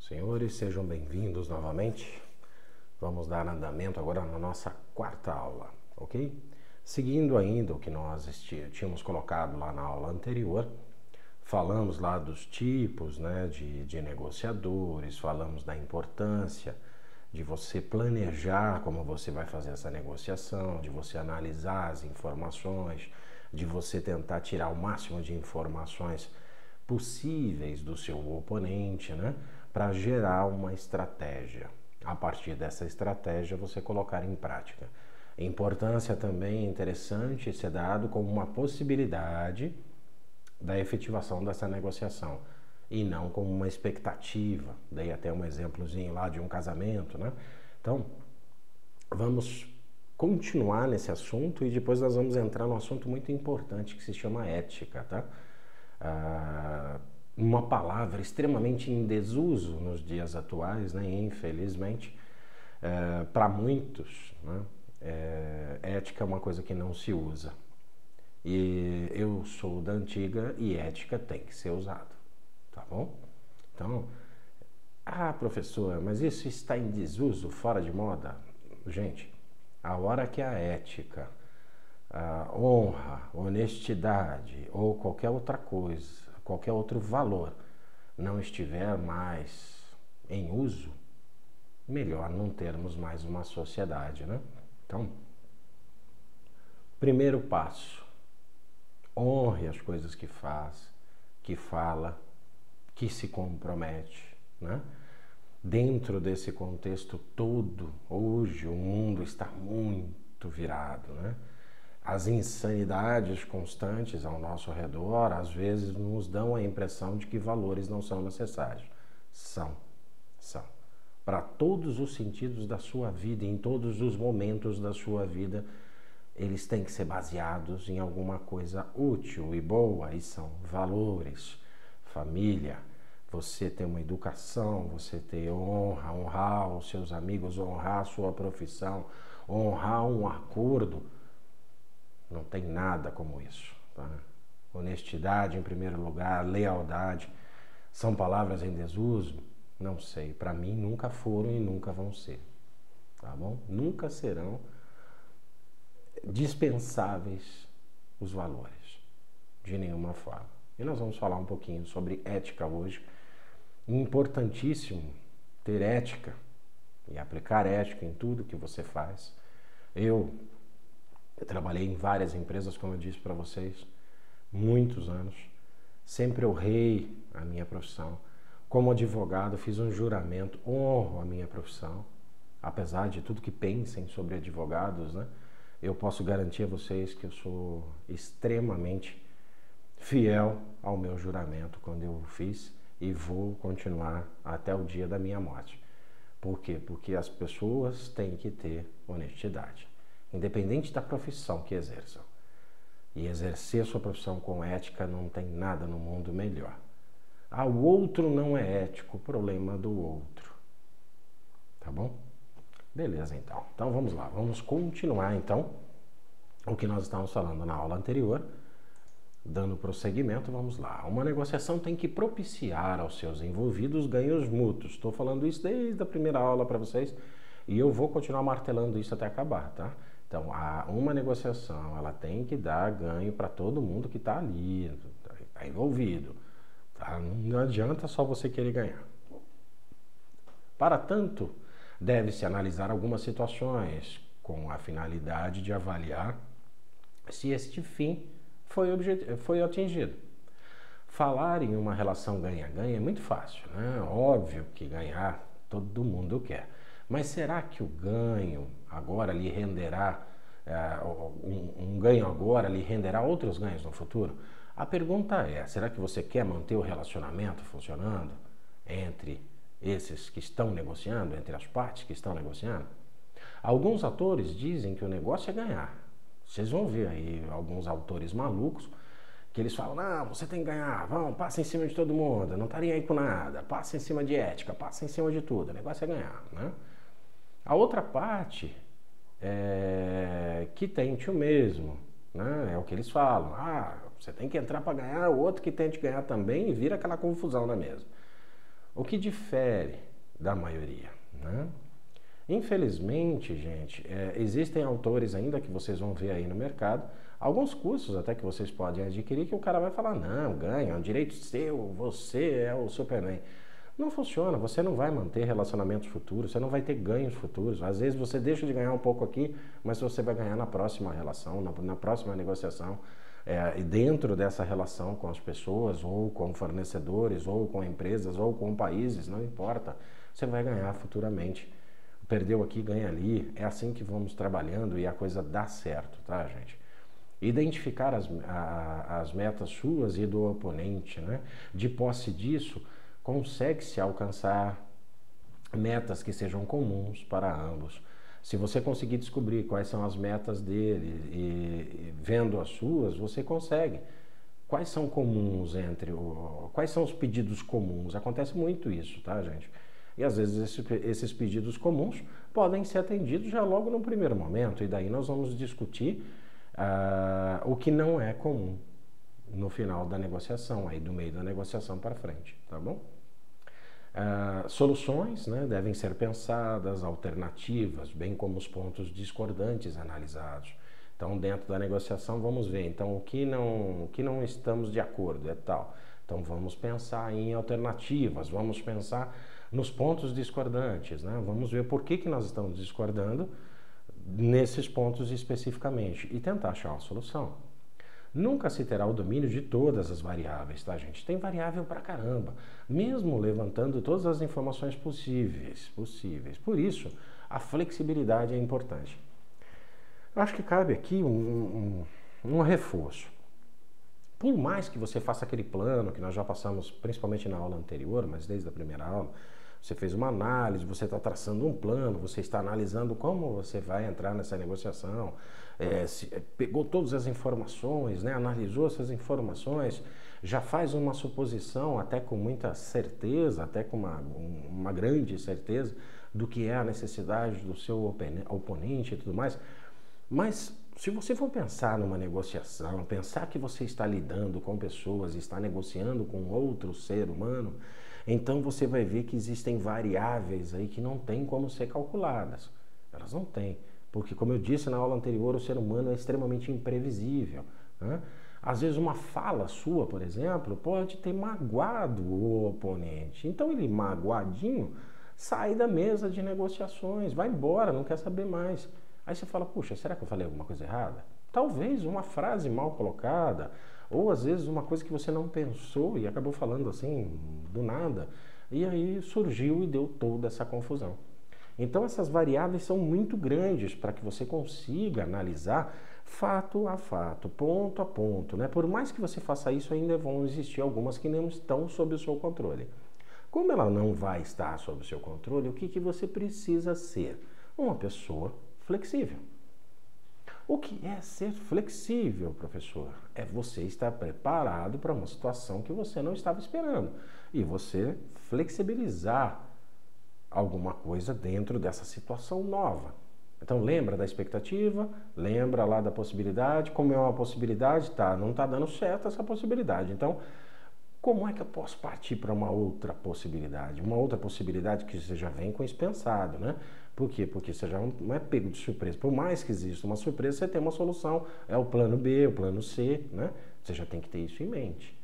Senhores, sejam bem-vindos novamente. Vamos dar andamento agora na nossa quarta aula, ok? Seguindo ainda o que nós tínhamos colocado lá na aula anterior, falamos lá dos tipos, né, de negociadores, falamos da importância de você planejar como você vai fazer essa negociação, de você analisar as informações, de você tentar tirar o máximo de informações possíveis do seu oponente, né, para gerar uma estratégia. A partir dessa estratégia, você colocar em prática. A importância também é interessante ser dado como uma possibilidade da efetivação dessa negociação e não como uma expectativa. Dei até um exemplozinho lá de um casamento, né? Então, vamos continuar nesse assunto e depois nós vamos entrar num assunto muito importante que se chama ética, tá? Uma palavra extremamente em desuso nos dias atuais, né? Infelizmente, para muitos, né? Ética é uma coisa que não se usa. E eu sou da antiga e ética tem que ser usada, tá bom? Então, professor, mas isso está em desuso, fora de moda? Gente, a hora que a ética, a honra, honestidade ou qualquer outra coisa, qualquer outro valor não estiver mais em uso, melhor não termos mais uma sociedade, né? Então, primeiro passo, honre as coisas que faz, que fala, que se compromete, né? Dentro desse contexto todo, hoje o mundo está muito virado, né? As insanidades constantes ao nosso redor, às vezes, nos dão a impressão de que valores não são necessários. São. Para todos os sentidos da sua vida, em todos os momentos da sua vida, eles têm que ser baseados em alguma coisa útil e boa, e são valores, família, você ter uma educação, você ter honra, honrar os seus amigos, honrar a sua profissão, honrar um acordo. Não tem nada como isso, tá? Honestidade em primeiro lugar, lealdade, são palavras em desuso? Não sei, para mim nunca foram e nunca vão ser, tá bom? Nunca serão dispensáveis os valores, de nenhuma forma. E nós vamos falar um pouquinho sobre ética hoje. Importantíssimo ter ética e aplicar ética em tudo que você faz. Eu trabalhei em várias empresas, como eu disse para vocês, muitos anos. Sempre honrei a minha profissão. Como advogado, fiz um juramento, honro a minha profissão. Apesar de tudo que pensem sobre advogados, né? Eu posso garantir a vocês que eu sou extremamente fiel ao meu juramento quando eu fiz e vou continuar até o dia da minha morte. Por quê? Porque as pessoas têm que ter honestidade, independente da profissão que exerçam. E exercer sua profissão com ética não tem nada no mundo melhor. O outro não é ético, o problema do outro. Tá bom? Beleza, então. Então vamos lá, vamos continuar então o que nós estávamos falando na aula anterior. Dando prosseguimento, vamos lá. Uma negociação tem que propiciar aos seus envolvidos ganhos mútuos. Estou falando isso desde a primeira aula para vocês e eu vou continuar martelando isso até acabar, tá? Então, uma negociação, ela tem que dar ganho para todo mundo que está ali, está envolvido. Tá? Não adianta só você querer ganhar. Para tanto, deve-se analisar algumas situações com a finalidade de avaliar se este fim foi atingido. Falar em uma relação ganha-ganha é muito fácil, né? Óbvio que ganhar todo mundo quer. Mas será que o ganho agora lhe renderá, um ganho agora lhe renderá outros ganhos no futuro? A pergunta é, será que você quer manter o relacionamento funcionando entre esses que estão negociando, entre as partes que estão negociando? Alguns autores dizem que o negócio é ganhar. Vocês vão ver aí alguns autores malucos que eles falam, não, você tem que ganhar, passa em cima de todo mundo, não estaria aí com nada, passa em cima de ética, passa em cima de tudo, o negócio é ganhar, né? A outra parte que tente o mesmo, né? É o que eles falam, você tem que entrar para ganhar, o outro que tente ganhar também e vira aquela confusão na mesa. O que difere da maioria, né? Infelizmente, gente, existem autores ainda que vocês vão ver aí no mercado, alguns cursos até que vocês podem adquirir, que o cara vai falar, não, ganha, é um direito seu, você é o Superman. Não funciona, você não vai manter relacionamentos futuros, você não vai ter ganhos futuros. Às vezes você deixa de ganhar um pouco aqui, mas você vai ganhar na próxima relação, na próxima negociação, e dentro dessa relação com as pessoas, ou com fornecedores, ou com empresas, ou com países, não importa, você vai ganhar futuramente. Perdeu aqui, ganha ali, é assim que vamos trabalhando e a coisa dá certo, tá, gente? Identificar as metas suas e do oponente, né? De posse disso, consegue-se alcançar metas que sejam comuns para ambos. Se você conseguir descobrir quais são as metas dele e vendo as suas, você consegue. Quais são comuns quais são os pedidos comuns? Acontece muito isso, tá, gente? E às vezes esses pedidos comuns podem ser atendidos já logo no primeiro momento, e daí nós vamos discutir o que não é comum no final da negociação, aí do meio da negociação para frente, tá bom? Soluções, né, devem ser pensadas, alternativas, bem como os pontos discordantes analisados. Então, dentro da negociação, vamos ver, então, o que não estamos de acordo é tal. Então, vamos pensar em alternativas, vamos pensar nos pontos discordantes, né? Vamos ver por que nós estamos discordando nesses pontos especificamente e tentar achar uma solução. Nunca se terá o domínio de todas as variáveis, tá, gente? Tem variável pra caramba, mesmo levantando todas as informações possíveis. Por isso, a flexibilidade é importante. Eu acho que cabe aqui um reforço. Por mais que você faça aquele plano que nós já passamos, principalmente na aula anterior, mas desde a primeira aula, você fez uma análise, você está traçando um plano, você está analisando como você vai entrar nessa negociação, pegou todas as informações, né, analisou essas informações, já faz uma suposição até com muita certeza, até com uma grande certeza do que é a necessidade do seu oponente e tudo mais. Mas se você for pensar numa negociação, pensar que você está lidando com pessoas, está negociando com outro ser humano, então você vai ver que existem variáveis aí que não tem como ser calculadas. Elas não têm, porque como eu disse na aula anterior, o ser humano é extremamente imprevisível, né? Às vezes uma fala sua, por exemplo, pode ter magoado o oponente. Então ele magoadinho sai da mesa de negociações, vai embora, não quer saber mais. Aí você fala, puxa, será que eu falei alguma coisa errada? Talvez uma frase mal colocada, ou às vezes uma coisa que você não pensou e acabou falando assim, do nada, e aí surgiu e deu toda essa confusão. Então essas variáveis são muito grandes para que você consiga analisar fato a fato, ponto a ponto, né? Por mais que você faça isso, ainda vão existir algumas que não estão sob o seu controle. Como ela não vai estar sob o seu controle, o que você precisa ser? Uma pessoa flexível. O que é ser flexível, professor? É você estar preparado para uma situação que você não estava esperando e você flexibilizar alguma coisa dentro dessa situação nova. Então lembra da expectativa, lembra lá da possibilidade, como é uma possibilidade, tá, não está dando certo essa possibilidade. Então, como é que eu posso partir para uma outra possibilidade? Uma outra possibilidade que você já vem com isso pensado, né? Por quê? Porque você já não é pego de surpresa. Por mais que exista uma surpresa, você tem uma solução. É o plano B, o plano C, né? Você já tem que ter isso em mente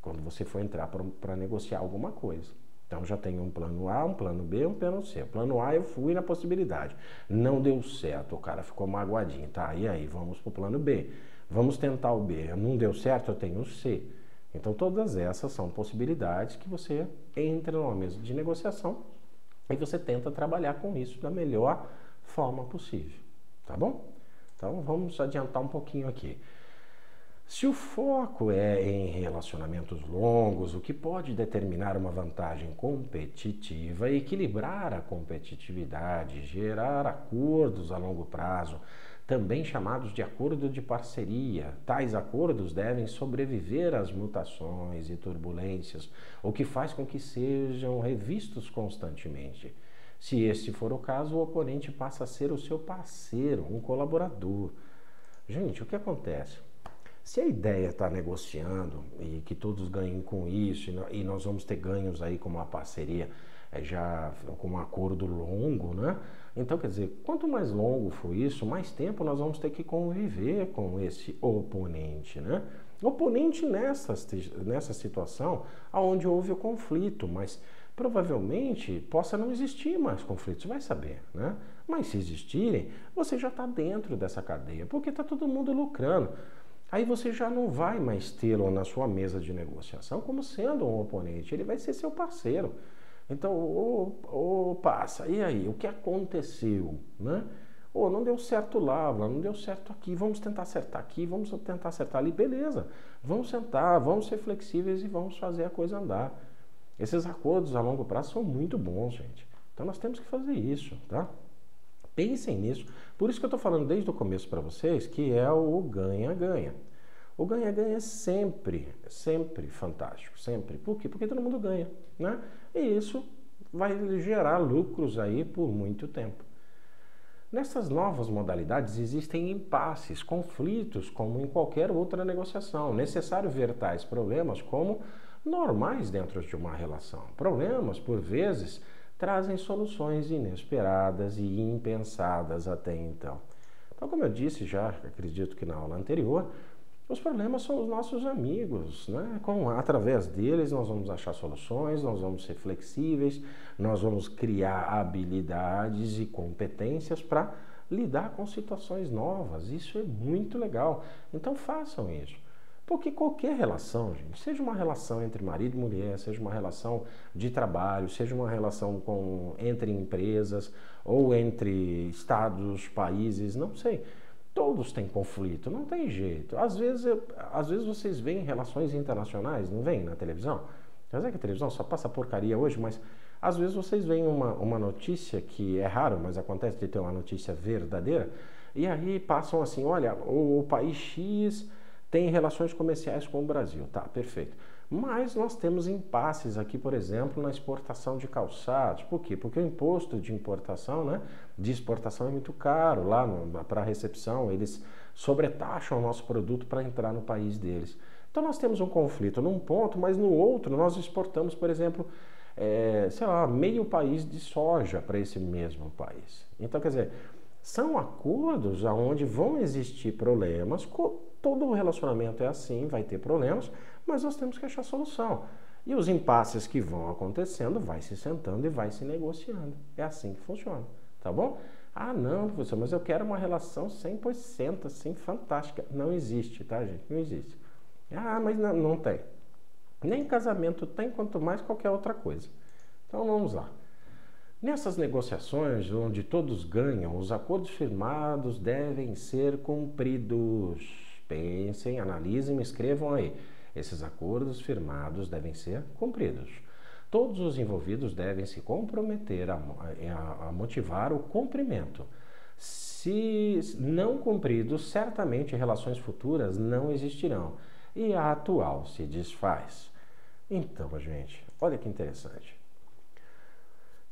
quando você for entrar para negociar alguma coisa. Então já tem um plano A, um plano B, um plano C. O plano A eu fui na possibilidade. Não deu certo, o cara ficou magoadinho. Tá, e aí? Vamos para o plano B. Vamos tentar o B. Não deu certo, eu tenho o C. Então todas essas são possibilidades que você entra numa mesa de negociação e você tenta trabalhar com isso da melhor forma possível, tá bom? Então vamos adiantar um pouquinho aqui. Se o foco é em relacionamentos longos, o que pode determinar uma vantagem competitiva, equilibrar a competitividade, gerar acordos a longo prazo, também chamados de acordo de parceria. Tais acordos devem sobreviver às mutações e turbulências, o que faz com que sejam revistos constantemente. Se este for o caso, o oponente passa a ser o seu parceiro, um colaborador. Gente, o que acontece? Se a ideia está negociando e que todos ganhem com isso, e nós vamos ter ganhos aí com uma parceria já com um acordo longo, né? Então, quer dizer, quanto mais longo for isso, mais tempo nós vamos ter que conviver com esse oponente, né? Oponente nessa situação onde houve o conflito, mas provavelmente possa não existir mais conflitos, vai saber, né? Mas se existirem, você já está dentro dessa cadeia, porque está todo mundo lucrando. Aí você já não vai mais tê-lo na sua mesa de negociação como sendo um oponente, ele vai ser seu parceiro. Então, passa, e aí, o que aconteceu, né? Não deu certo lá, não deu certo aqui, vamos tentar acertar aqui, vamos tentar acertar ali, beleza. Vamos sentar, vamos ser flexíveis e vamos fazer a coisa andar. Esses acordos a longo prazo são muito bons, gente. Então nós temos que fazer isso, tá? Pensem nisso. Por isso que eu estou falando desde o começo para vocês que é o ganha-ganha. O ganha-ganha é sempre fantástico, sempre. Por quê? Porque todo mundo ganha, né? E isso vai gerar lucros aí por muito tempo. Nessas novas modalidades existem impasses, conflitos, como em qualquer outra negociação. Necessário ver tais problemas como normais dentro de uma relação. Problemas, por vezes, trazem soluções inesperadas e impensadas até então. Então, como eu disse já, acredito que na aula anterior, os problemas são os nossos amigos, né? Através deles nós vamos achar soluções, nós vamos ser flexíveis, nós vamos criar habilidades e competências para lidar com situações novas. Isso é muito legal. Então façam isso. Porque qualquer relação, gente, seja uma relação entre marido e mulher, seja uma relação de trabalho, seja uma relação entre empresas ou entre estados, países, não sei. Todos têm conflito, não tem jeito. Às vezes vocês veem relações internacionais, não veem na televisão? Quer dizer que a televisão só passa porcaria hoje, mas às vezes vocês veem uma notícia que é raro, mas acontece de ter uma notícia verdadeira, e aí passam assim, olha, o país X tem relações comerciais com o Brasil, tá, perfeito. Mas nós temos impasses aqui, por exemplo, na exportação de calçados. Por quê? Porque o imposto de importação, né, de exportação é muito caro. Lá para a recepção, eles sobretaxam o nosso produto para entrar no país deles. Então nós temos um conflito num ponto, mas no outro nós exportamos, por exemplo, sei lá, meio país de soja para esse mesmo país. Então, quer dizer, são acordos onde vão existir problemas. Todo relacionamento é assim, vai ter problemas, mas nós temos que achar solução. E os impasses que vão acontecendo, vai se sentando e vai se negociando. É assim que funciona, tá bom? Ah, não, professor, mas eu quero uma relação 100%, assim, fantástica. Não existe, tá, gente? Não existe. Ah, mas não tem. Nem casamento tem, quanto mais qualquer outra coisa. Então vamos lá. Nessas negociações, onde todos ganham, os acordos firmados devem ser cumpridos. Pensem, analisem, escrevam aí. Esses acordos firmados devem ser cumpridos. Todos os envolvidos devem se comprometer a motivar o cumprimento. Se não cumpridos, certamente relações futuras não existirão e a atual se desfaz. Então, gente, olha que interessante.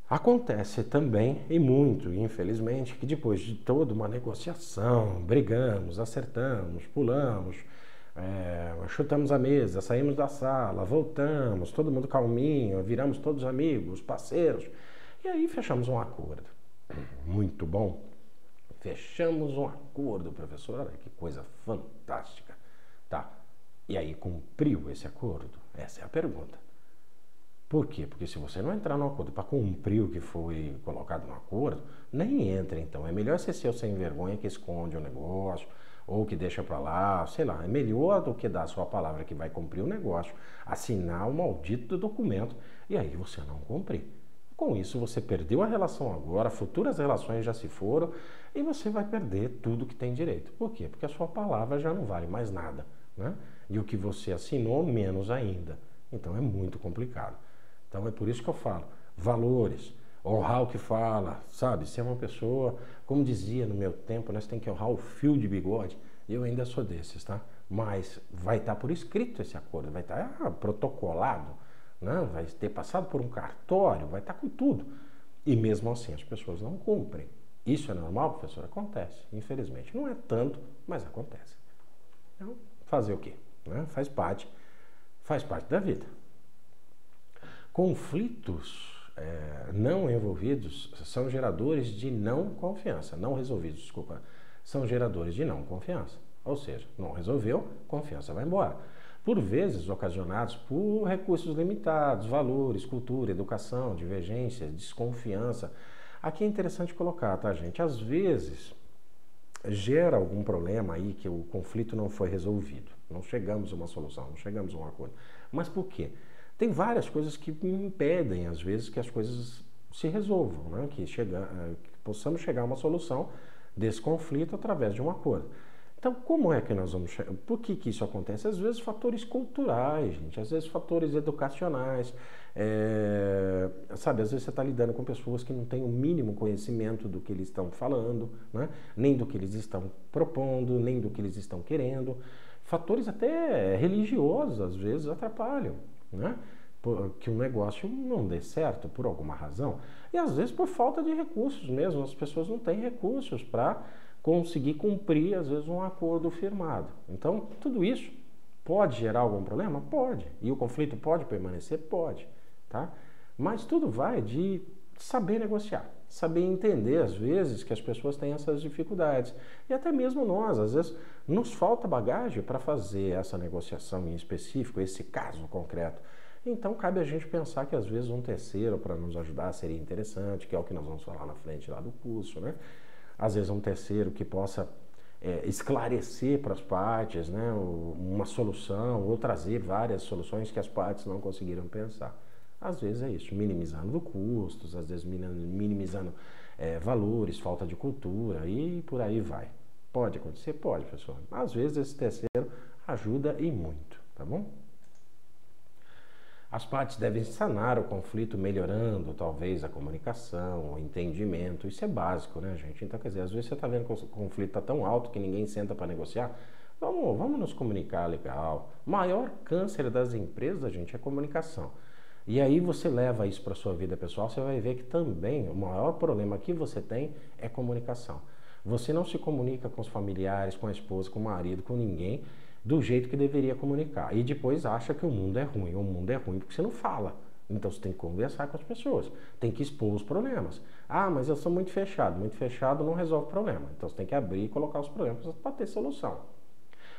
Acontece também, e muito, infelizmente, que depois de toda uma negociação, brigamos, acertamos, pulamos, chutamos a mesa, saímos da sala, voltamos, todo mundo calminho, viramos todos amigos, parceiros, e aí fechamos um acordo. Muito bom. Fechamos um acordo, professor, olha que coisa fantástica. Tá, e aí cumpriu esse acordo? Essa é a pergunta. Por quê? Porque se você não entrar no acordo para cumprir o que foi colocado no acordo, nem entra então. É melhor ser seu sem vergonha que esconde o negócio, ou que deixa para lá, sei lá. É melhor do que dar a sua palavra que vai cumprir o negócio, assinar o maldito documento e aí você não cumprir. Com isso você perdeu a relação agora, futuras relações já se foram e você vai perder tudo que tem direito. Por quê? Porque a sua palavra já não vale mais nada, né? E o que você assinou, menos ainda. Então é muito complicado. Então é por isso que eu falo, valores, honrar o que fala, sabe? Ser uma pessoa, como dizia no meu tempo, nós temos que honrar o fio de bigode. Eu ainda sou desses, tá? Mas vai estar por escrito esse acordo, vai estar protocolado, né? Vai ter passado por um cartório, vai estar com tudo. E mesmo assim as pessoas não cumprem. Isso é normal, professor? Acontece, infelizmente. Não é tanto, mas acontece. Então, Fazer o quê? Né? Faz parte da vida. Conflitos não envolvidos são geradores de não confiança. Não resolvidos, desculpa. São geradores de não confiança. Ou seja, não resolveu, confiança vai embora. Por vezes ocasionados por recursos limitados, valores, cultura, educação, divergência, desconfiança. Aqui é interessante colocar, tá, gente? Às vezes gera algum problema aí que o conflito não foi resolvido. Não chegamos a uma solução, não chegamos a um acordo. Mas por quê? Tem várias coisas que impedem, às vezes, que as coisas se resolvam, né? Que possamos chegar a uma solução desse conflito através de um acordo. Então, como é que nós vamos chegar? Por que isso acontece? Às vezes fatores culturais, gente, às vezes fatores educacionais, sabe, às vezes você está lidando com pessoas que não têm o mínimo conhecimento do que eles estão falando, né? Nem do que eles estão propondo, nem do que eles estão querendo. Fatores até religiosos, às vezes, atrapalham, né? Que o negócio não dê certo por alguma razão. E às vezes por falta de recursos mesmo, as pessoas não têm recursos para conseguir cumprir, às vezes, um acordo firmado. Então, tudo isso pode gerar algum problema? Pode. E o conflito pode permanecer? Pode. Tá? Mas tudo vai de saber negociar, saber entender, às vezes, que as pessoas têm essas dificuldades. E até mesmo nós, às vezes, nos falta bagagem para fazer essa negociação em específico, esse caso concreto. Então, cabe a gente pensar que, às vezes, um terceiro para nos ajudar seria interessante, que é o que nós vamos falar na frente lá do curso, né? Às vezes um terceiro que possa esclarecer para as partes, né, uma solução ou trazer várias soluções que as partes não conseguiram pensar. Às vezes é isso, minimizando custos, às vezes minimizando valores, falta de cultura e por aí vai. Pode acontecer? Pode, pessoal. Às vezes esse terceiro ajuda e muito, tá bom? As partes devem sanar o conflito melhorando, talvez, a comunicação, o entendimento. Isso é básico, né, gente? Então, quer dizer, às vezes você está vendo que o conflito está tão alto que ninguém senta para negociar. Vamos nos comunicar legal. O maior câncer das empresas, gente, é comunicação. E aí você leva isso para a sua vida pessoal, você vai ver que também o maior problema que você tem é comunicação. Você não se comunica com os familiares, com a esposa, com o marido, com ninguém, do jeito que deveria comunicar. E depois acha que o mundo é ruim. O mundo é ruim porque você não fala. Então você tem que conversar com as pessoas. Tem que expor os problemas. Ah, mas eu sou muito fechado. Muito fechado não resolve o problema. Então você tem que abrir e colocar os problemas para ter solução.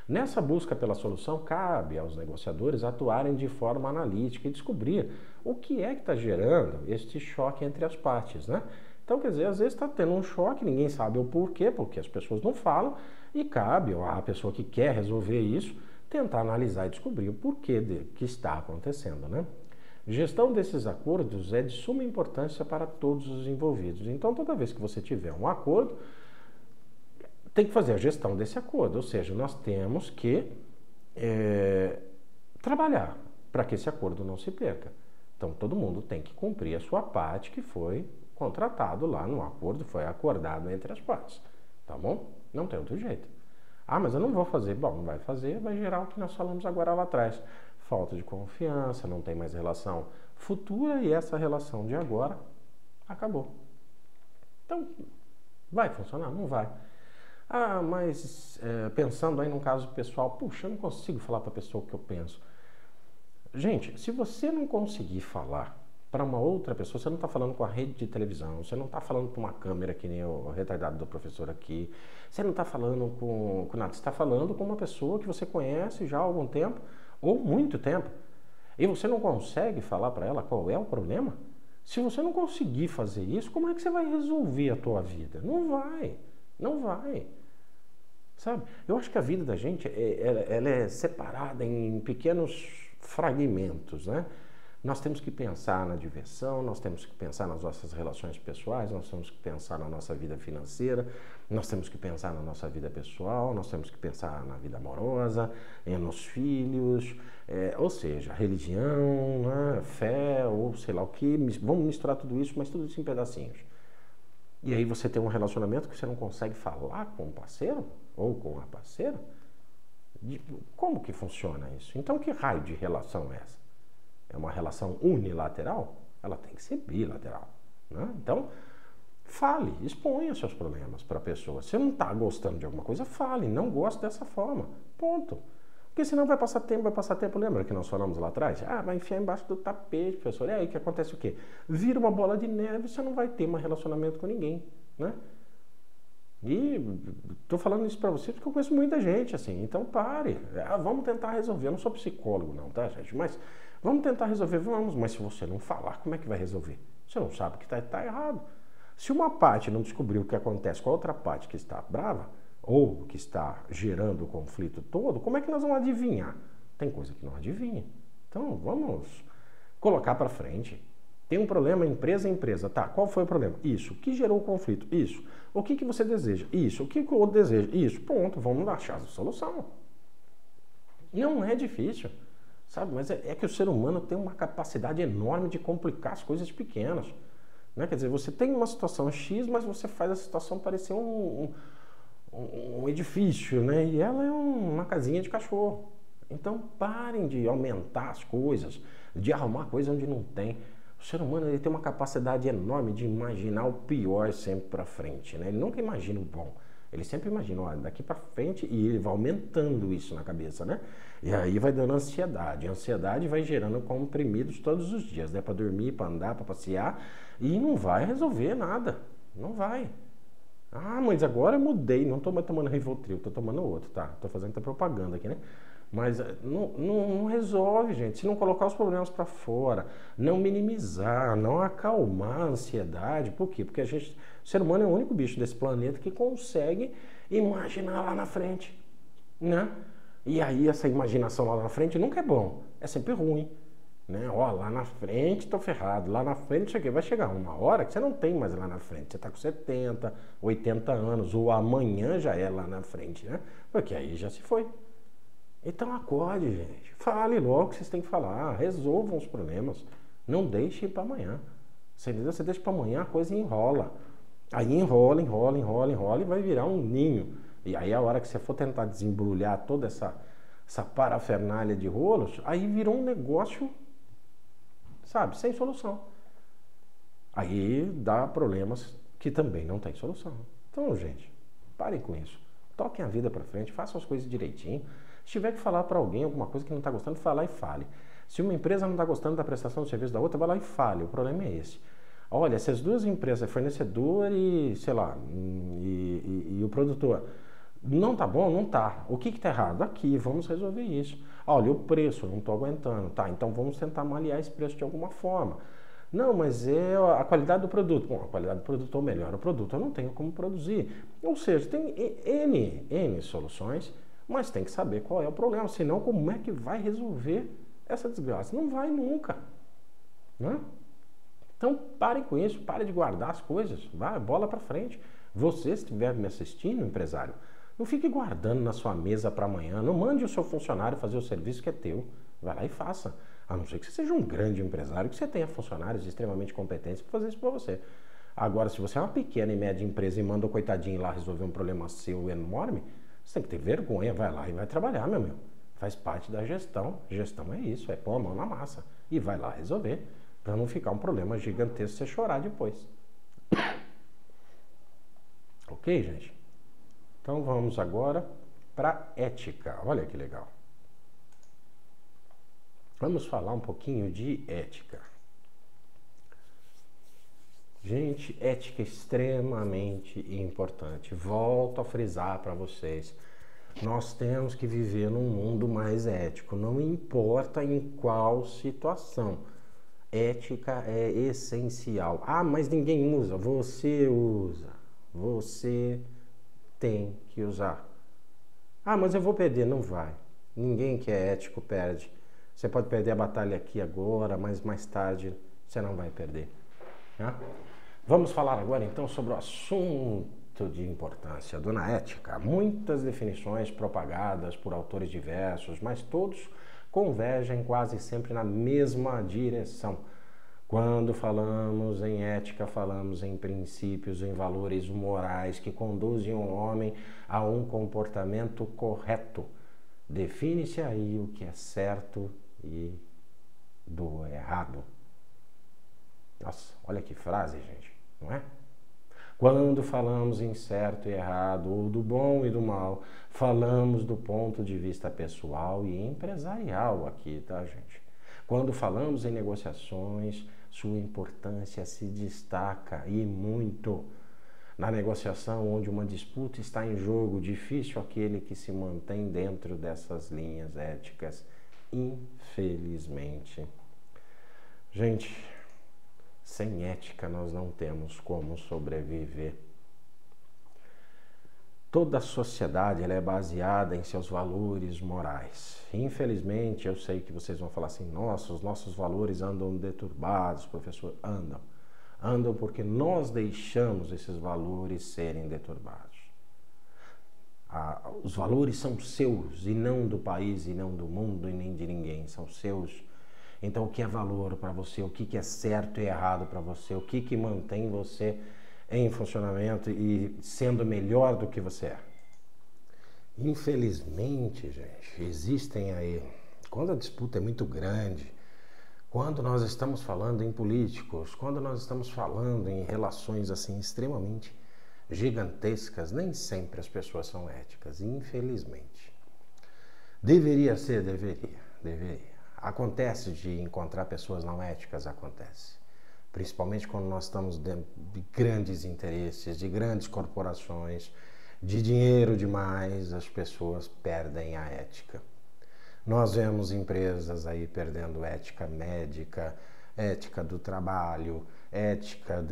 Nessa busca pela solução, cabe aos negociadores atuarem de forma analítica e descobrir o que é que está gerando este choque entre as partes, né? Então, quer dizer, às vezes está tendo um choque, ninguém sabe o porquê, porque as pessoas não falam, e cabe à pessoa que quer resolver isso tentar analisar e descobrir o porquê que está acontecendo, né? Gestão desses acordos é de suma importância para todos os envolvidos. Então, toda vez que você tiver um acordo, tem que fazer a gestão desse acordo, ou seja, nós temos que trabalhar para que esse acordo não se perca. Então, todo mundo tem que cumprir a sua parte que foi contratado lá no acordo, foi acordado entre as partes, tá bom? Não tem outro jeito. Ah, mas eu não vou fazer. Bom, não vai fazer, vai gerar o que nós falamos agora lá atrás. Falta de confiança, não tem mais relação futura e essa relação de agora acabou. Então, vai funcionar? Não vai. Ah, mas pensando aí num caso pessoal, puxa, eu não consigo falar para a pessoa o que eu penso. Gente, se você não conseguir falar para uma outra pessoa, você não está falando com a rede de televisão, você não está falando com uma câmera que nem o retardado do professor aqui, você não está falando com nada, você está falando com uma pessoa que você conhece já há algum tempo, ou muito tempo, e você não consegue falar para ela qual é o problema? Se você não conseguir fazer isso, como é que você vai resolver a tua vida? Não vai, não vai. Sabe? Eu acho que a vida da gente, ela é separada em pequenos fragmentos, né? Nós temos que pensar na diversão, nós temos que pensar nas nossas relações pessoais, nós temos que pensar na nossa vida financeira, nós temos que pensar na nossa vida pessoal, nós temos que pensar na vida amorosa, nos filhos, ou seja, religião, né, fé, ou sei lá o que, vamos misturar tudo isso, mas tudo isso em pedacinhos. E aí você tem um relacionamento que você não consegue falar com o parceiro ou com a parceira? Como que funciona isso? Então, que raio de relação é essa? É uma relação unilateral? Ela tem que ser bilateral, né? Então, fale, exponha seus problemas para a pessoa. Se não está gostando de alguma coisa, fale, não gosto dessa forma, ponto. Porque senão vai passar tempo. Lembra que nós falamos lá atrás? Ah, vai enfiar embaixo do tapete, professor. E aí que acontece o quê? Vira uma bola de neve, você não vai ter mais relacionamento com ninguém, né? E tô falando isso pra você porque eu conheço muita gente, assim. Então pare. Vamos tentar resolver. Eu não sou psicólogo não, tá, gente? Mas vamos tentar resolver, vamos. Mas se você não falar, como é que vai resolver? Você não sabe que tá errado. Se uma parte não descobriu o que acontece com a outra parte que está brava, ou que está gerando o conflito todo, como é que nós vamos adivinhar? Tem coisa que não adivinha. Então, vamos colocar para frente. Tem um problema, empresa. Tá, qual foi o problema? Isso. O que gerou o conflito? Isso. O que você deseja? Isso. O que o outro deseja? Isso. Pronto, vamos achar a solução. Não é difícil, sabe? Mas é que o ser humano tem uma capacidade enorme de complicar as coisas pequenas. Né? Quer dizer, você tem uma situação X, mas você faz a situação parecer um edifício, né? E ela é uma casinha de cachorro. Então parem de aumentar as coisas, de arrumar coisa onde não tem. O ser humano ele tem uma capacidade enorme de imaginar o pior sempre para frente, né? Ele nunca imagina o bom. Ele sempre imagina, olha, daqui para frente, e ele vai aumentando isso na cabeça, né? E aí vai dando ansiedade. A ansiedade vai gerando comprimidos todos os dias, né? Para dormir, para andar, para passear, e não vai resolver nada. Não vai. Ah, mas agora eu mudei, não estou mais tomando Rivotril, estou tomando outro, tá? Estou fazendo até propaganda aqui, né? Mas não resolve, gente. Se não colocar os problemas para fora, não minimizar, não acalmar a ansiedade. Por quê? Porque o ser humano é o único bicho desse planeta que consegue imaginar lá na frente, né? E aí essa imaginação lá na frente nunca é bom, é sempre ruim. Né? Ó, lá na frente tô ferrado, lá na frente cheguei. Vai chegar uma hora que você não tem mais lá na frente, você tá com 70, 80 anos, ou amanhã já é lá na frente, né? Porque aí já se foi. Então acorde, gente, fale logo o que vocês têm que falar, resolvam os problemas, não deixem para amanhã. Você entendeu? Você deixa para amanhã, a coisa enrola. Aí enrola e vai virar um ninho. E aí a hora que você for tentar desembrulhar toda essa parafernália de rolos, aí virou um negócio, sabe, sem solução. Aí dá problemas que também não tem solução. Então, gente, parem com isso. Toquem a vida para frente, façam as coisas direitinho. Se tiver que falar para alguém alguma coisa que não está gostando, vai lá e fale. Se uma empresa não está gostando da prestação do serviço da outra, vai lá e fale. O problema é esse. Olha, se as duas empresas, fornecedor e, sei lá, e o produtor, não tá bom, não tá. O que está errado? Aqui, vamos resolver isso. Olha, o preço, não estou aguentando. Tá, então vamos tentar malear esse preço de alguma forma. Não, mas é a qualidade do produto. Bom, a qualidade do produto ou melhor o produto, eu não tenho como produzir. Ou seja, tem N soluções, mas tem que saber qual é o problema. Senão, como é que vai resolver essa desgraça? Não vai nunca. Né? Então, parem com isso, parem de guardar as coisas. Vai, bola para frente. Você, se estiver me assistindo, empresário, não fique guardando na sua mesa para amanhã. Não mande o seu funcionário fazer o serviço que é teu. Vai lá e faça. A não ser que você seja um grande empresário, que você tenha funcionários extremamente competentes para fazer isso para você. Agora, se você é uma pequena e média empresa e manda o coitadinho lá resolver um problema seu enorme, você tem que ter vergonha. Vai lá e vai trabalhar, meu. Faz parte da gestão. Gestão é isso, é pôr a mão na massa. E vai lá resolver, para não ficar um problema gigantesco você chorar depois. Ok, gente? Então vamos agora para ética. Olha que legal. Vamos falar um pouquinho de ética. Gente, ética é extremamente importante. Volto a frisar para vocês. Nós temos que viver num mundo mais ético. Não importa em qual situação. Ética é essencial. Ah, mas ninguém usa. Você usa. Você tem que usar. Ah, mas eu vou perder. Não vai. Ninguém que é ético perde. Você pode perder a batalha aqui agora, mas mais tarde você não vai perder. Né? Vamos falar agora então sobre o assunto de importância, dona ética. Muitas definições propagadas por autores diversos, mas todos convergem quase sempre na mesma direção. Quando falamos em ética, falamos em princípios, em valores morais que conduzem o homem a um comportamento correto. Define-se aí o que é certo e do errado. Nossa, olha que frase, gente, não é? Quando falamos em certo e errado, ou do bom e do mal, falamos do ponto de vista pessoal e empresarial aqui, tá, gente? Quando falamos em negociações, sua importância se destaca e muito. Na negociação onde uma disputa está em jogo, difícil aquele que se mantém dentro dessas linhas éticas, infelizmente. Gente, sem ética nós não temos como sobreviver. Toda a sociedade ela é baseada em seus valores morais. Infelizmente, eu sei que vocês vão falar assim, nossa, os nossos valores andam deturbados, professor, andam. Andam porque nós deixamos esses valores serem deturbados. Os valores são seus e não do país, e não do mundo, e nem de ninguém, são seus. Então, o que é valor para você? O que é certo e errado para você? O que mantém você em funcionamento e sendo melhor do que você é? Infelizmente, gente, existem aí, quando a disputa é muito grande, quando nós estamos falando em políticos, quando nós estamos falando em relações assim extremamente gigantescas, nem sempre as pessoas são éticas, infelizmente. Deveria ser, deveria. Acontece de encontrar pessoas não éticas, acontece. Principalmente quando nós estamos dentro de grandes interesses, de grandes corporações, de dinheiro demais, as pessoas perdem a ética. Nós vemos empresas aí perdendo ética médica, ética do trabalho, ética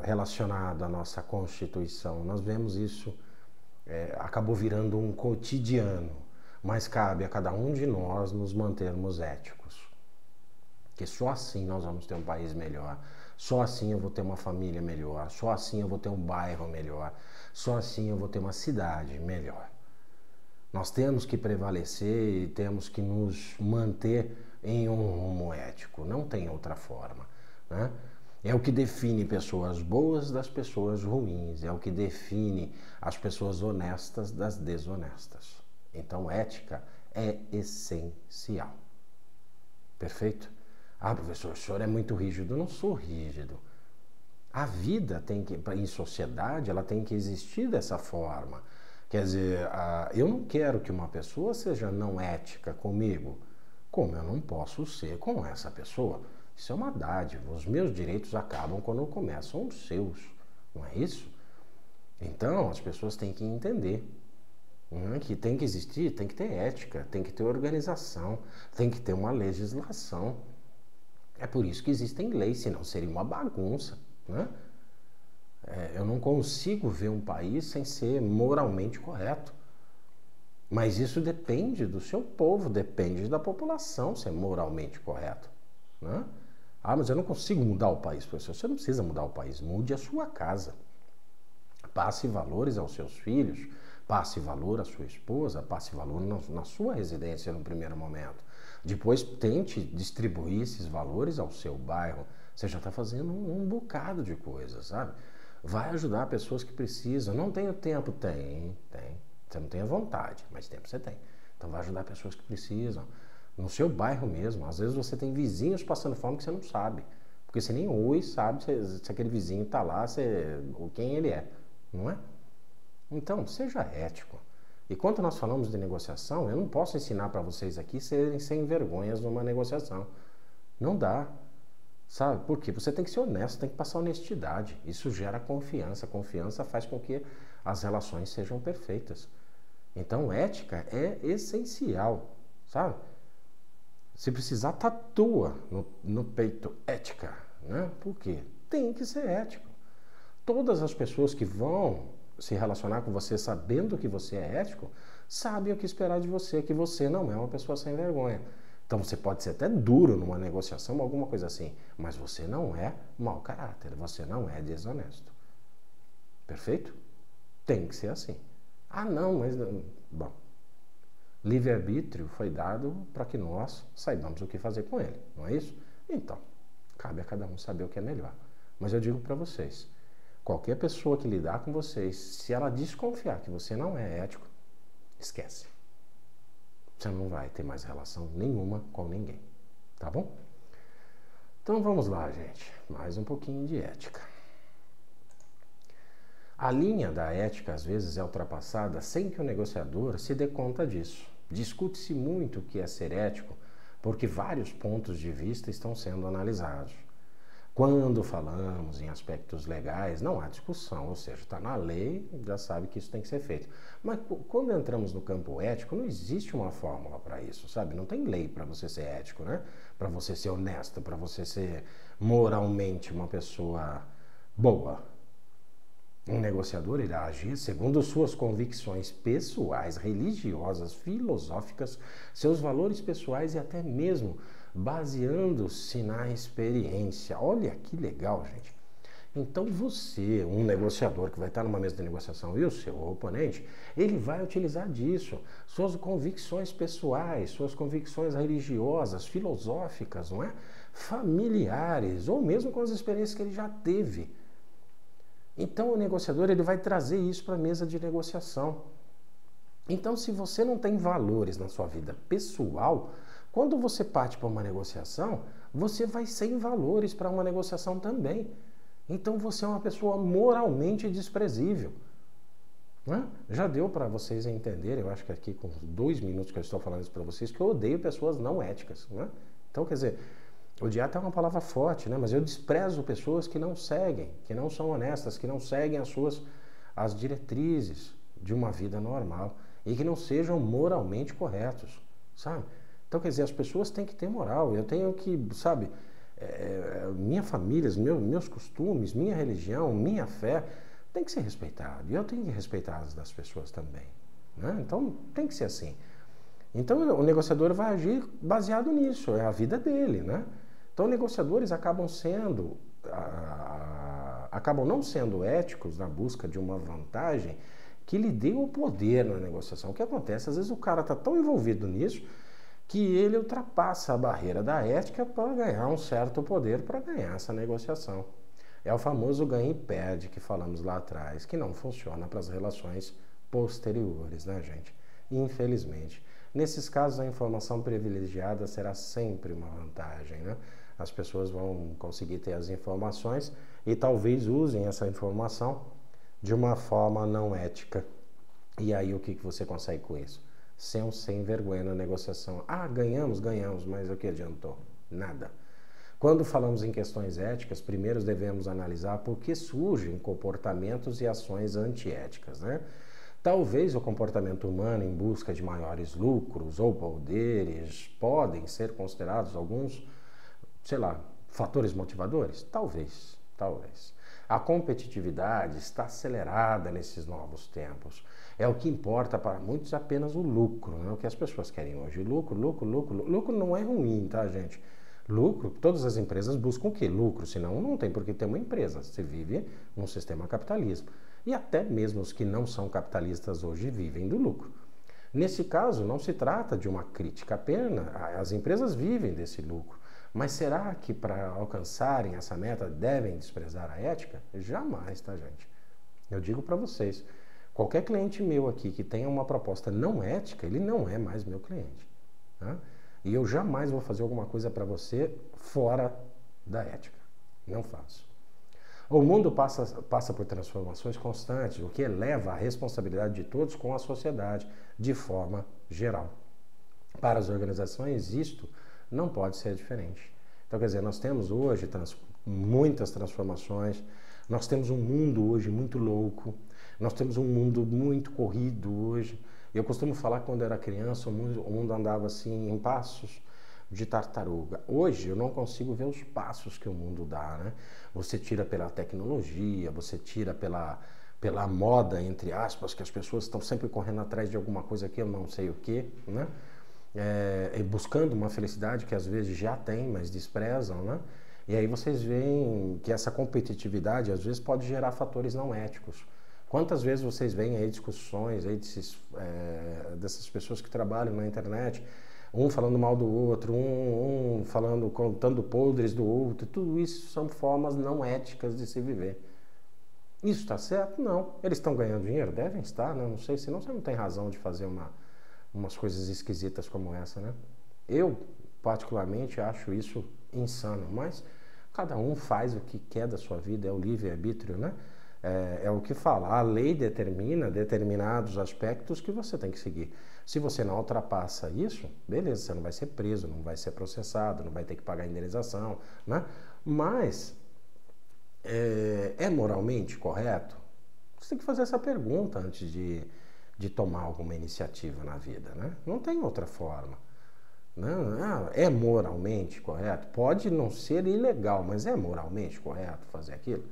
relacionada à nossa Constituição. Nós vemos isso, acabou virando um cotidiano, mas cabe a cada um de nós nos mantermos éticos. Porque só assim nós vamos ter um país melhor, só assim eu vou ter uma família melhor, só assim eu vou ter um bairro melhor, só assim eu vou ter uma cidade melhor. Nós temos que prevalecer e temos que nos manter em um rumo ético, não tem outra forma, né? É o que define pessoas boas das pessoas ruins, é o que define as pessoas honestas das desonestas. Então, ética é essencial. Perfeito? Ah, professor, o senhor é muito rígido. Eu não sou rígido. A vida tem que, em sociedade, ela tem que existir dessa forma. Quer dizer, eu não quero que uma pessoa seja não ética comigo, como eu não posso ser com essa pessoa. Isso é uma dádiva. Os meus direitos acabam quando começam os seus. Não é isso? Então, as pessoas têm que entender que tem que existir, tem que ter ética, tem que ter organização, tem que ter uma legislação. É por isso que existem leis, senão seria uma bagunça, né? Eu não consigo ver um país sem ser moralmente correto. Mas isso depende do seu povo, depende da população ser moralmente correto, né? Ah, mas eu não consigo mudar o país, professor. Você não precisa mudar o país, mude a sua casa. Passe valores aos seus filhos, passe valor à sua esposa, passe valor na sua residência no primeiro momento. Depois tente distribuir esses valores ao seu bairro. Você já está fazendo um bocado de coisa, sabe? Vai ajudar pessoas que precisam. Não tenho tempo? Tem. Você não tem a vontade, mas tempo você tem. Então vai ajudar pessoas que precisam. No seu bairro mesmo. Às vezes você tem vizinhos passando fome que você não sabe. Porque você nem hoje sabe se aquele vizinho está lá, quem ele é. Não é? Então, seja ético. E quando nós falamos de negociação, eu não posso ensinar para vocês aqui serem sem vergonhas numa negociação. Não dá. Sabe? Porque você tem que ser honesto, tem que passar honestidade. Isso gera confiança. Confiança faz com que as relações sejam perfeitas. Então, ética é essencial, sabe? Se precisar, tatua no peito ética, né? Por quê? Tem que ser ético. Todas as pessoas que vão se relacionar com você sabendo que você é ético, sabem o que esperar de você, que você não é uma pessoa sem vergonha. Então você pode ser até duro numa negociação, alguma coisa assim, mas você não é mau caráter, você não é desonesto. Perfeito? Tem que ser assim. Ah, não, mas... Bom, livre-arbítrio foi dado para que nós saibamos o que fazer com ele, não é isso? Então, cabe a cada um saber o que é melhor. Mas eu digo para vocês, qualquer pessoa que lidar com vocês, se ela desconfiar que você não é ético, esquece. Você não vai ter mais relação nenhuma com ninguém, tá bom? Então vamos lá, gente. Mais um pouquinho de ética. A linha da ética, às vezes, é ultrapassada sem que o negociador se dê conta disso. Discute-se muito o que é ser ético, porque vários pontos de vista estão sendo analisados. Quando falamos em aspectos legais, não há discussão, ou seja, está na lei, já sabe que isso tem que ser feito. Mas quando entramos no campo ético, não existe uma fórmula para isso, sabe? Não tem lei para você ser ético, né? Para você ser honesto, para você ser moralmente uma pessoa boa. Um negociador irá agir segundo suas convicções pessoais, religiosas, filosóficas, seus valores pessoais e até mesmo baseando-se na experiência. Olha que legal, gente. Então você, um negociador que vai estar numa mesa de negociação e o seu oponente, ele vai utilizar disso, suas convicções pessoais, suas convicções religiosas, filosóficas, não é? Familiares, ou mesmo com as experiências que ele já teve. Então o negociador ele vai trazer isso para a mesa de negociação. Então se você não tem valores na sua vida pessoal, quando você parte para uma negociação, você vai sem valores para uma negociação também. Então você é uma pessoa moralmente desprezível. Né? Já deu para vocês entenderem, eu acho que aqui com 2 minutos que eu estou falando isso para vocês, que eu odeio pessoas não éticas. Né? Então quer dizer, odiar é uma palavra forte, né? Mas eu desprezo pessoas que não seguem, que não são honestas, que não seguem as diretrizes de uma vida normal e que não sejam moralmente corretos, sabe? Então, quer dizer, as pessoas têm que ter moral, eu tenho que, sabe, minha família, meus costumes, minha religião, minha fé, tem que ser respeitado e eu tenho que respeitar as das pessoas também, né? Então, tem que ser assim. Então, o negociador vai agir baseado nisso, é a vida dele, né? Então, negociadores acabam não sendo éticos na busca de uma vantagem que lhe dê o poder na negociação. O que acontece? Às vezes o cara está tão envolvido nisso que ele ultrapassa a barreira da ética para ganhar um certo poder para ganhar essa negociação. É o famoso ganha e perde que falamos lá atrás, que não funciona para as relações posteriores, né, gente? Infelizmente. Nesses casos, a informação privilegiada será sempre uma vantagem, né? As pessoas vão conseguir ter as informações e talvez usem essa informação de uma forma não ética. E aí o que você consegue com isso? Ser um sem vergonha na negociação. Ah, ganhamos, mas o que adiantou? Nada. Quando falamos em questões éticas, primeiro devemos analisar por que surgem comportamentos e ações antiéticas, né? Talvez o comportamento humano em busca de maiores lucros ou poderes podem ser considerados alguns, sei lá, fatores motivadores? Talvez. A competitividade está acelerada nesses novos tempos. É o que importa para muitos apenas o lucro, né? O que as pessoas querem hoje. Lucro não é ruim, tá, gente? Lucro, todas as empresas buscam o quê? Lucro, senão não tem por que ter uma empresa. Você vive num sistema capitalismo. E até mesmo os que não são capitalistas hoje vivem do lucro. Nesse caso, não se trata de uma crítica apenas, as empresas vivem desse lucro. Mas será que para alcançarem essa meta devem desprezar a ética? Jamais, tá, gente? Eu digo para vocês, qualquer cliente meu aqui que tenha uma proposta não ética, ele não é mais meu cliente. Tá? E eu jamais vou fazer alguma coisa para você fora da ética. Não faço. O mundo passa por transformações constantes, o que eleva a responsabilidade de todos com a sociedade, de forma geral. Para as organizações, isto não pode ser diferente. Então, quer dizer, nós temos hoje muitas transformações, nós temos um mundo hoje muito louco, nós temos um mundo muito corrido hoje. Eu costumo falar que quando eu era criança, o mundo andava assim em passos de tartaruga. Hoje eu não consigo ver os passos que o mundo dá, né? Você tira pela tecnologia, você tira pela moda, entre aspas, que as pessoas estão sempre correndo atrás de alguma coisa que eu não sei o que, né? Buscando uma felicidade que às vezes já tem, mas desprezam, né? E aí vocês veem que essa competitividade às vezes pode gerar fatores não éticos. Quantas vezes vocês veem aí discussões aí dessas pessoas que trabalham na internet, um falando mal do outro, um falando, contando podres do outro, tudo isso são formas não éticas de se viver. Isso está certo? Não. Eles estão ganhando dinheiro? Devem estar, né? Não sei, senão você não tem razão de fazer umas coisas esquisitas como essa, né? Eu, particularmente, acho isso insano, mas cada um faz o que quer da sua vida, é o livre-arbítrio, né? É o que fala, a lei determina determinados aspectos que você tem que seguir. Se você não ultrapassa isso, beleza, você não vai ser preso, não vai ser processado, não vai ter que pagar indenização, né? Mas é moralmente correto? Você tem que fazer essa pergunta antes de tomar alguma iniciativa na vida, né? Não tem outra forma. Não, é moralmente correto? Pode não ser ilegal, mas é moralmente correto fazer aquilo?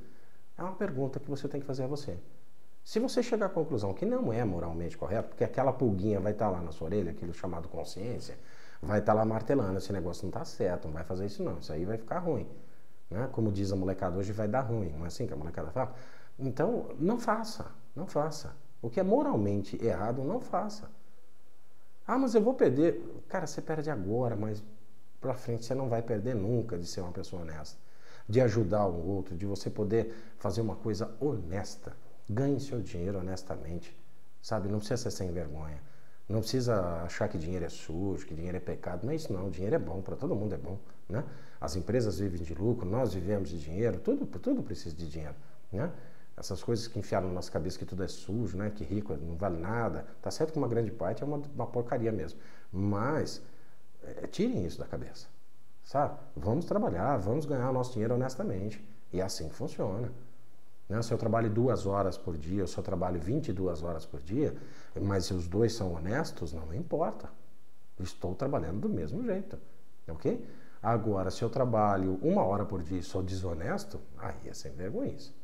É uma pergunta que você tem que fazer a você. Se você chegar à conclusão que não é moralmente correto, porque aquela pulguinha vai estar lá na sua orelha, aquilo chamado consciência, vai estar lá martelando, esse negócio não está certo, não vai fazer isso não, isso aí vai ficar ruim. Né? Como diz a molecada hoje, vai dar ruim, não é assim que a molecada fala? Então, não faça, não faça. O que é moralmente errado, não faça. Ah, mas eu vou perder. Cara, você perde agora, mas pra frente você não vai perder nunca de ser uma pessoa honesta. De ajudar o outro, de você poder fazer uma coisa honesta. Ganhe seu dinheiro honestamente, sabe? Não precisa ser sem vergonha. Não precisa achar que dinheiro é sujo, que dinheiro é pecado. Não é isso não, o dinheiro é bom, para todo mundo é bom, né? As empresas vivem de lucro, nós vivemos de dinheiro, tudo precisa de dinheiro, né? Essas coisas que enfiaram na nossa cabeça que tudo é sujo, né? Que rico não vale nada. Tá certo que uma grande parte é uma porcaria mesmo. Mas tirem isso da cabeça, sabe? Vamos trabalhar, vamos ganhar o nosso dinheiro honestamente. E assim funciona. Né? Se eu trabalho 2 horas por dia, se eu trabalho 22 horas por dia, mas se os dois são honestos, não importa. Estou trabalhando do mesmo jeito, ok? Agora, se eu trabalho 1 hora por dia e sou desonesto, aí é sem vergonha isso.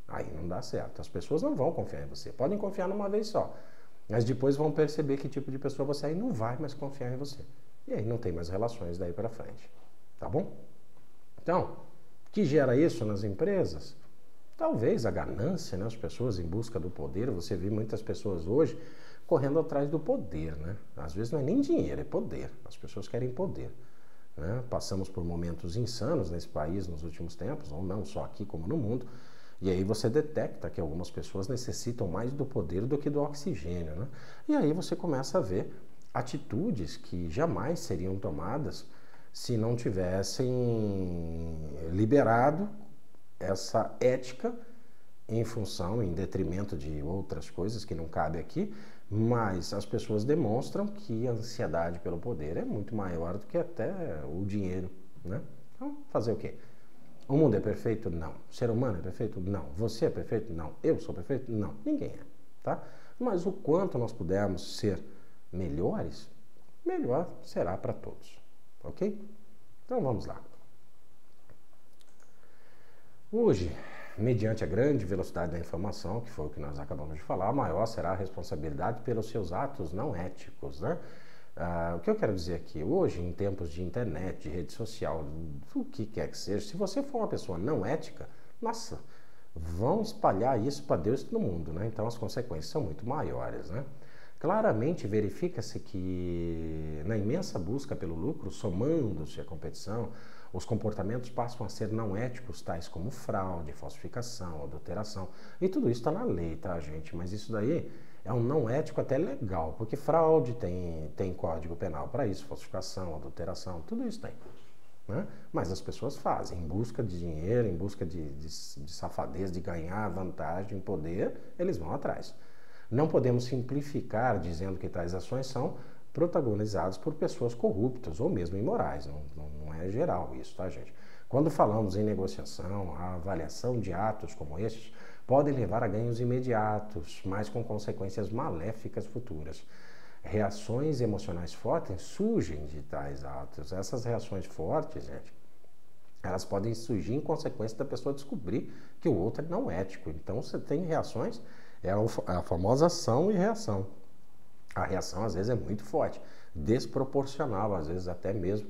Aí não dá certo. As pessoas não vão confiar em você. Podem confiar numa vez só. Mas depois vão perceber que tipo de pessoa você é e não vai mais confiar em você. E aí não tem mais relações daí para frente. Tá bom? Então, o que gera isso nas empresas? Talvez a ganância, né? As pessoas em busca do poder. Você vê muitas pessoas hoje correndo atrás do poder, né? Às vezes não é nem dinheiro, é poder. As pessoas querem poder. Né? Passamos por momentos insanos nesse país nos últimos tempos, ou não só aqui como no mundo. E aí você detecta que algumas pessoas necessitam mais do poder do que do oxigênio, né? E aí você começa a ver atitudes que jamais seriam tomadas se não tivessem liberado essa ética em detrimento de outras coisas que não cabe aqui, mas as pessoas demonstram que a ansiedade pelo poder é muito maior do que até o dinheiro, né? Então, fazer o quê? O mundo é perfeito? Não. O ser humano é perfeito? Não. Você é perfeito? Não. Eu sou perfeito? Não. Ninguém é, tá? Mas o quanto nós pudermos ser melhores, melhor será para todos, ok? Então vamos lá. Hoje, mediante a grande velocidade da informação, que foi o que nós acabamos de falar, maior será a responsabilidade pelos seus atos não éticos, né? O que eu quero dizer aqui, hoje, em tempos de internet, de rede social, o que quer que seja, se você for uma pessoa não ética, nossa, vão espalhar isso para Deus e todo mundo, né? Então as consequências são muito maiores, né? Claramente verifica-se que na imensa busca pelo lucro, somando-se à competição, os comportamentos passam a ser não éticos, tais como fraude, falsificação, adulteração. E tudo isso está na lei, tá, gente? Mas isso daí é um não ético até legal, porque fraude tem código penal para isso, falsificação, adulteração, tudo isso tem. Né? Mas as pessoas fazem em busca de dinheiro, em busca de safadez, de ganhar vantagem, poder, eles vão atrás. Não podemos simplificar dizendo que tais ações são protagonizadas por pessoas corruptas ou mesmo imorais. Não é geral isso, tá, gente? Quando falamos em negociação, a avaliação de atos como estes podem levar a ganhos imediatos, mas com consequências maléficas futuras. Reações emocionais fortes surgem de tais atos. Essas reações fortes, gente, elas podem surgir em consequência da pessoa descobrir que o outro é não ético. Então, você tem reações, é a famosa ação e reação. A reação, às vezes, é muito forte, desproporcional, às vezes, até mesmo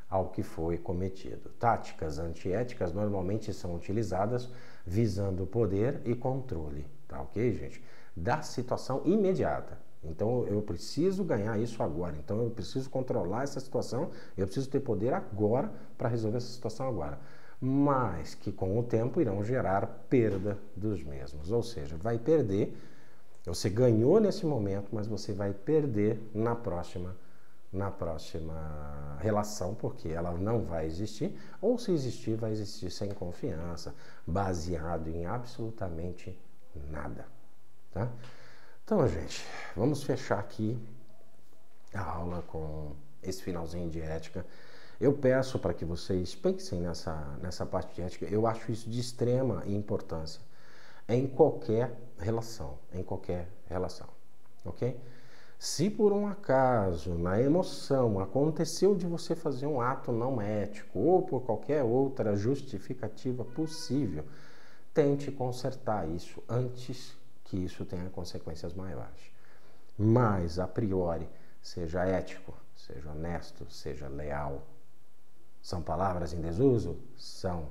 ao que foi cometido. Táticas antiéticas normalmente são utilizadas visando poder e controle, tá ok, gente? Da situação imediata. Então, eu preciso ganhar isso agora. Então, eu preciso controlar essa situação, eu preciso ter poder agora para resolver essa situação agora. Mas que, com o tempo, irão gerar perda dos mesmos. Ou seja, vai perder. Você ganhou nesse momento, mas você vai perder na próxima na próxima relação, porque ela não vai existir, ou se existir, vai existir sem confiança, baseado em absolutamente nada, tá? Então, gente, vamos fechar aqui a aula com esse finalzinho de ética. Eu peço para que vocês pensem nessa parte de ética. Eu acho isso de extrema importância em qualquer relação, ok? Se por um acaso, na emoção, aconteceu de você fazer um ato não ético ou por qualquer outra justificativa possível, tente consertar isso antes que isso tenha consequências maiores. Mas, a priori, seja ético, seja honesto, seja leal. São palavras em desuso? São.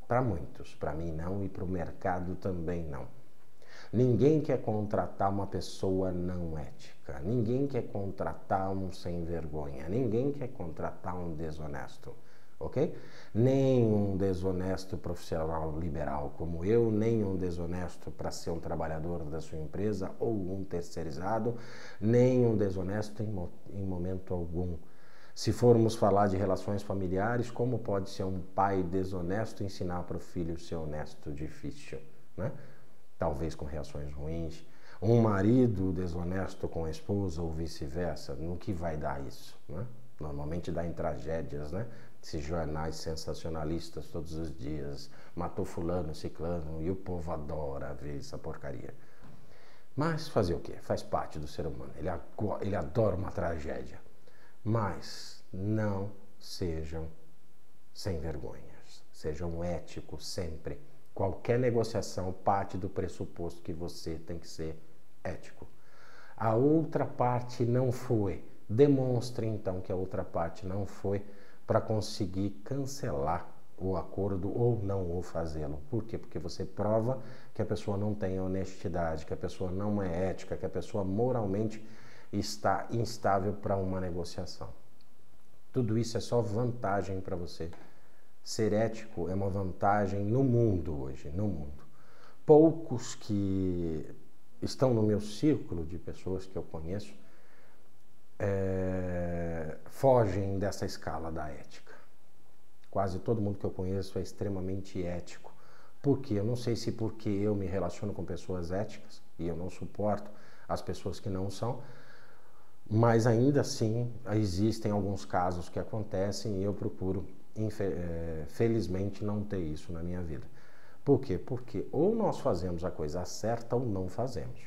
Para muitos, para mim não e para o mercado também não. Ninguém quer contratar uma pessoa não ética, ninguém quer contratar um sem vergonha, ninguém quer contratar um desonesto, ok? Nem um desonesto profissional liberal como eu, nem um desonesto para ser um trabalhador da sua empresa ou um terceirizado, nem um desonesto em momento algum. Se formos falar de relações familiares, como pode ser um pai desonesto ensinar para o filho ser honesto? Difícil, né? Talvez com reações ruins. Um marido desonesto com a esposa ou vice-versa, no que vai dar isso, né? Normalmente dá em tragédias, né? Esses jornais sensacionalistas todos os dias, matou fulano, ciclano, e o povo adora ver essa porcaria. Mas fazer o quê? Faz parte do ser humano, ele adora uma tragédia. Mas não sejam sem vergonhas, sejam éticos sempre. Qualquer negociação parte do pressuposto que você tem que ser ético. A outra parte não foi. Demonstre então que a outra parte não foi para conseguir cancelar o acordo ou não o fazê-lo. Por quê? Porque você prova que a pessoa não tem honestidade, que a pessoa não é ética, que a pessoa moralmente está instável para uma negociação. Tudo isso é só vantagem para você. Ser ético é uma vantagem no mundo hoje, no mundo. Poucos que estão no meu círculo de pessoas que eu conheço fogem dessa escala da ética. Quase todo mundo que eu conheço é extremamente ético. Por quê? Eu não sei se porque eu me relaciono com pessoas éticas e eu não suporto as pessoas que não são, mas ainda assim existem alguns casos que acontecem e eu procuro, felizmente, não ter isso na minha vida. Por quê? Porque ou nós fazemos a coisa certa ou não fazemos.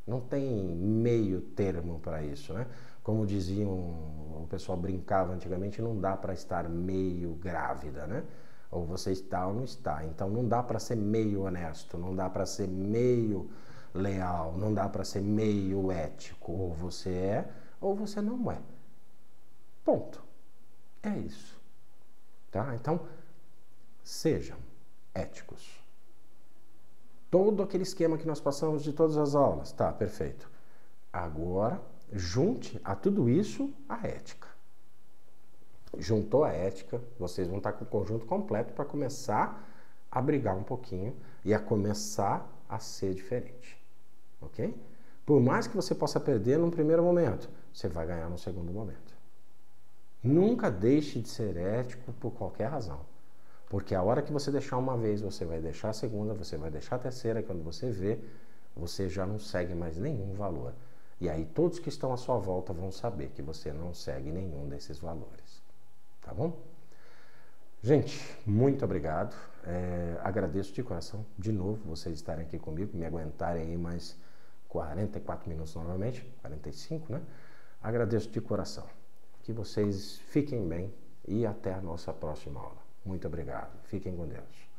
Não tem meio termo para isso, né? Como diziam, o pessoal brincava antigamente, não dá para estar meio grávida, né? Ou você está ou não está. Então não dá para ser meio honesto, não dá para ser meio leal, não dá para ser meio ético. Ou você é ou você não é. Ponto. É isso. Tá? Então, sejam éticos. Todo aquele esquema que nós passamos de todas as aulas, tá, perfeito. Agora, junte a tudo isso a ética. Juntou a ética, vocês vão estar com o conjunto completo para começar a brigar um pouquinho e a começar a ser diferente, ok? Por mais que você possa perder num primeiro momento, você vai ganhar no segundo momento. Nunca deixe de ser ético por qualquer razão. Porque a hora que você deixar uma vez, você vai deixar a segunda, você vai deixar a terceira, e quando você vê, você já não segue mais nenhum valor. E aí todos que estão à sua volta vão saber que você não segue nenhum desses valores. Tá bom? Gente, muito obrigado. Agradeço de coração, de novo, vocês estarem aqui comigo, me aguentarem aí mais 44 minutos novamente, 45, né? Agradeço de coração. Que vocês fiquem bem e até a nossa próxima aula. Muito obrigado. Fiquem com Deus.